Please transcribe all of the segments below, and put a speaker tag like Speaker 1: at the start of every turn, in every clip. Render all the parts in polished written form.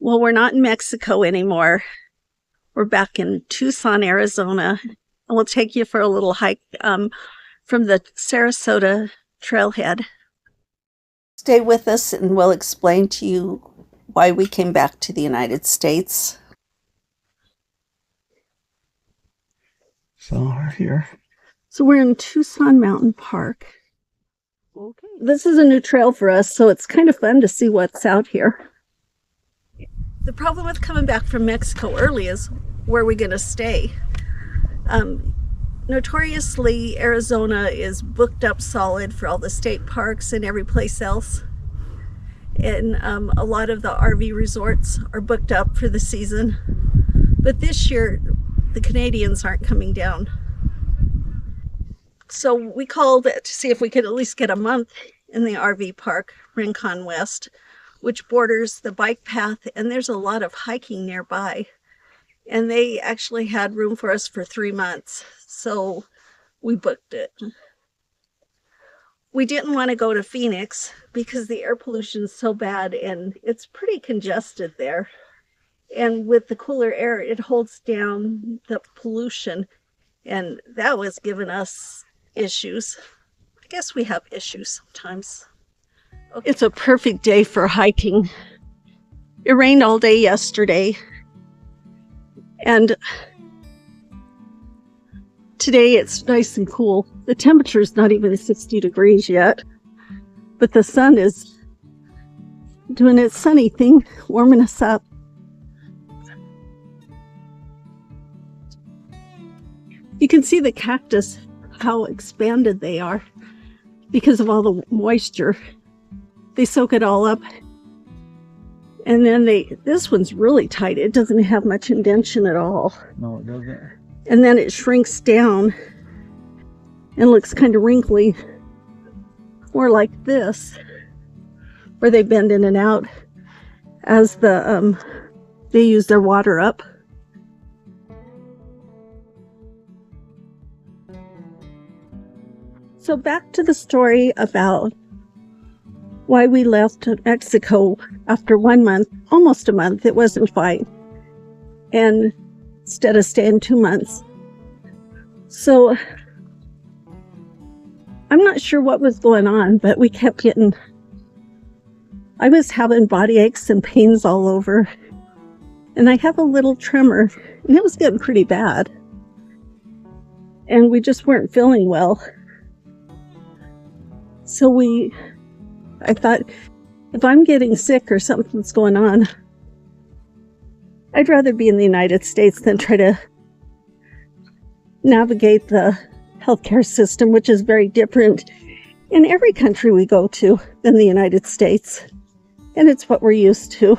Speaker 1: Well, we're not in Mexico anymore. We're back in Tucson, Arizona, and we'll take you for a little hike from the Sarasota trailhead. Stay with us and we'll explain to you why we came back to the United States.
Speaker 2: So we're here.
Speaker 1: So we're in Tucson Mountain Park. Okay. This is a new trail for us, so it's kind of fun to see what's out here. The problem with coming back from Mexico early is where we're going to stay. Notoriously, Arizona is booked up solid for all the state parks and every place else. And a lot of the RV resorts are booked up for the season. But this year, the Canadians aren't coming down. So we called to see if we could at least get a month in the RV park, Rincon West, which borders the bike path, and there's a lot of hiking nearby. And they actually had room for us for 3 months, so we booked it. We didn't want to go to Phoenix because the air pollution is so bad and it's pretty congested there. And with the cooler air, it holds down the pollution, and that was giving us issues. I guess we have issues sometimes. Okay. It's a perfect day for hiking. It rained all day yesterday, and today it's nice and cool. The temperature is not even 60 degrees yet, but the sun is doing its sunny thing, warming us up. You can see the cactus, how expanded they are because of all the moisture. They soak it all up. And then this one's really tight. It doesn't have much indention at all.
Speaker 2: No, it doesn't.
Speaker 1: And then it shrinks down and looks kind of wrinkly. More like this, where they bend in and out as they use their water up. So back to the story about why we left Mexico after 1 month, almost a month. It wasn't fine. And instead of staying 2 months. So I'm not sure what was going on, but we kept I was having body aches and pains all over. And I have a little tremor, and it was getting pretty bad. And we just weren't feeling well. So I thought, if I'm getting sick or something's going on, I'd rather be in the United States than try to navigate the healthcare system, which is very different in every country we go to than the United States. And it's what we're used to.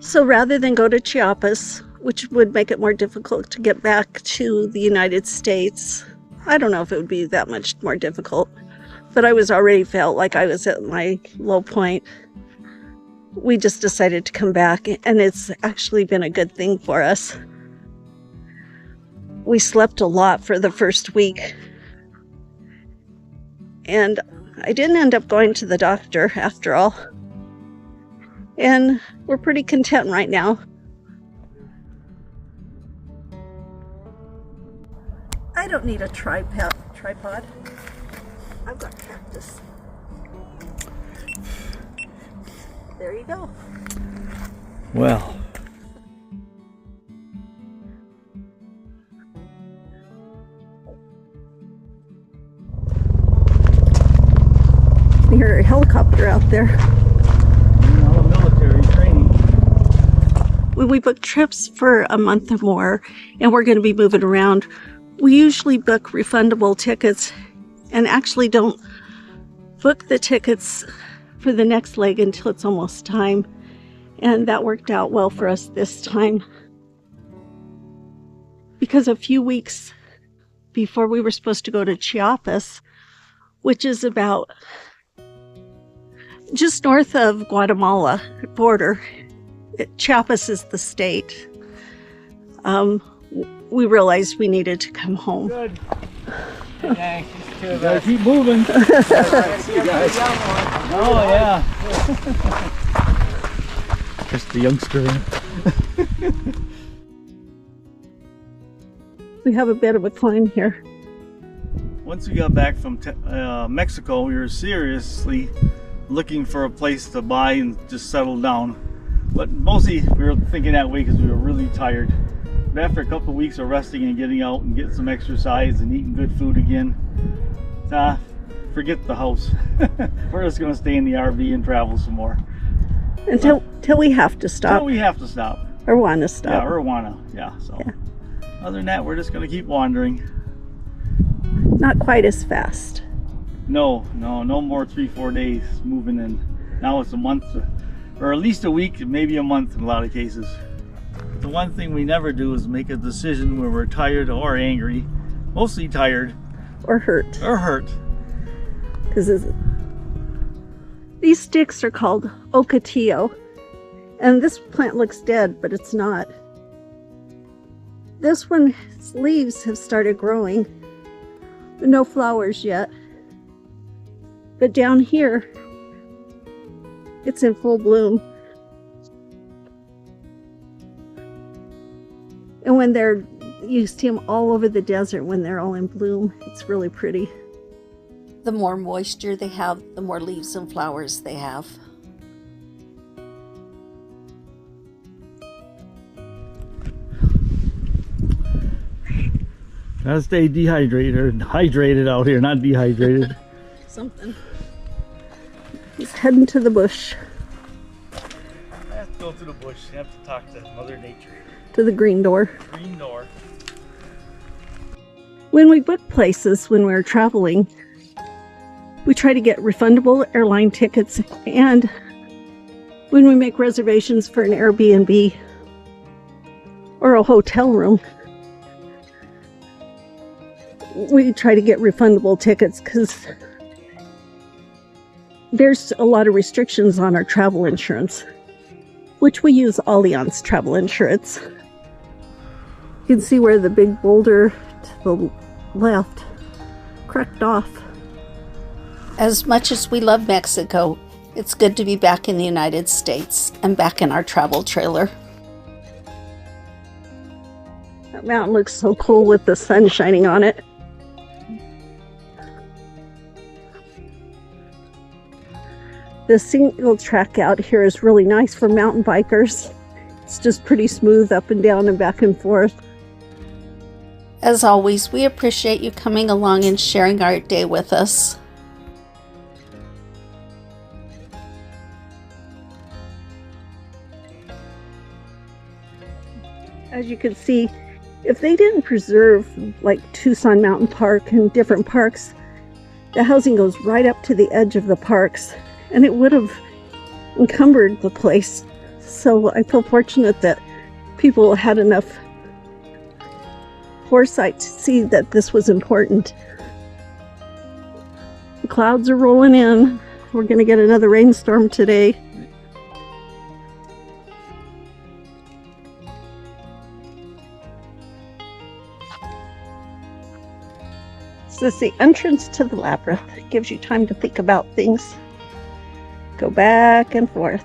Speaker 1: So rather than go to Chiapas, which would make it more difficult to get back to the United States, I don't know if it would be that much more difficult, but I already felt like I was at my low point. We just decided to come back, and it's actually been a good thing for us. We slept a lot for the first week, and I didn't end up going to the doctor after all. And we're pretty content right now. I don't need a tripod. I've got cactus. There you go.
Speaker 2: Well.
Speaker 1: I hear a helicopter out there.
Speaker 2: All military training.
Speaker 1: When we book trips for a month or more, and we're going to be moving around, we usually book refundable tickets and actually don't book the tickets for the next leg until it's almost time. And that worked out well for us this time. Because a few weeks before we were supposed to go to Chiapas, which is about just north of Guatemala border. Chiapas is the state. We realized we needed to come home.
Speaker 2: Good. Hey, keep moving. Oh, yeah. Just the youngster.
Speaker 1: We have a bit of a climb here.
Speaker 2: Once we got back from Mexico, we were seriously looking for a place to buy and just settle down. But mostly we were thinking that way because we were really tired. But after a couple of weeks of resting and getting out and getting some exercise and eating good food again, forget the house. We're just going to stay in the RV and travel some more.
Speaker 1: Until we have to stop.
Speaker 2: Until we have to stop.
Speaker 1: Or want to stop.
Speaker 2: Yeah, or want to. Yeah, so. Yeah. Other than that, we're just going to keep wandering.
Speaker 1: Not quite as fast.
Speaker 2: No more 3-4 days moving in. Now it's a month, or at least a week, maybe a month in a lot of cases. The one thing we never do is make a decision when we're tired or angry. Mostly tired.
Speaker 1: Or hurt.
Speaker 2: Or hurt.
Speaker 1: Because these sticks are called ocotillo. And this plant looks dead, but it's not. This one's leaves have started growing. But no flowers yet. But down here, it's in full bloom. And when you see them all over the desert when they're all in bloom. It's really pretty.
Speaker 3: The more moisture they have, the more leaves and flowers they have.
Speaker 2: Gotta stay hydrated out here, not dehydrated.
Speaker 1: Something. He's heading to the bush.
Speaker 2: I have to go to the bush. I have to talk to Mother Nature.
Speaker 1: To the green door.
Speaker 2: Green door.
Speaker 1: When we book places when we're traveling, we try to get refundable airline tickets, and when we make reservations for an Airbnb or a hotel room, we try to get refundable tickets because there's a lot of restrictions on our travel insurance, which we use Allianz travel insurance. You can see where the big boulder to the left cracked off.
Speaker 3: As much as we love Mexico, it's good to be back in the United States and back in our travel trailer.
Speaker 1: That mountain looks so cool with the sun shining on it. The single track out here is really nice for mountain bikers. It's just pretty smooth up and down and back and forth.
Speaker 3: As always, we appreciate you coming along and sharing our day with us.
Speaker 1: As you can see, if they didn't preserve like Tucson Mountain Park and different parks, the housing goes right up to the edge of the parks, and it would have encumbered the place. So I feel fortunate that people had enough foresight to see that this was important. The clouds are rolling in. We're going to get another rainstorm today. This is the entrance to the labyrinth. It gives you time to think about things. Go back and forth.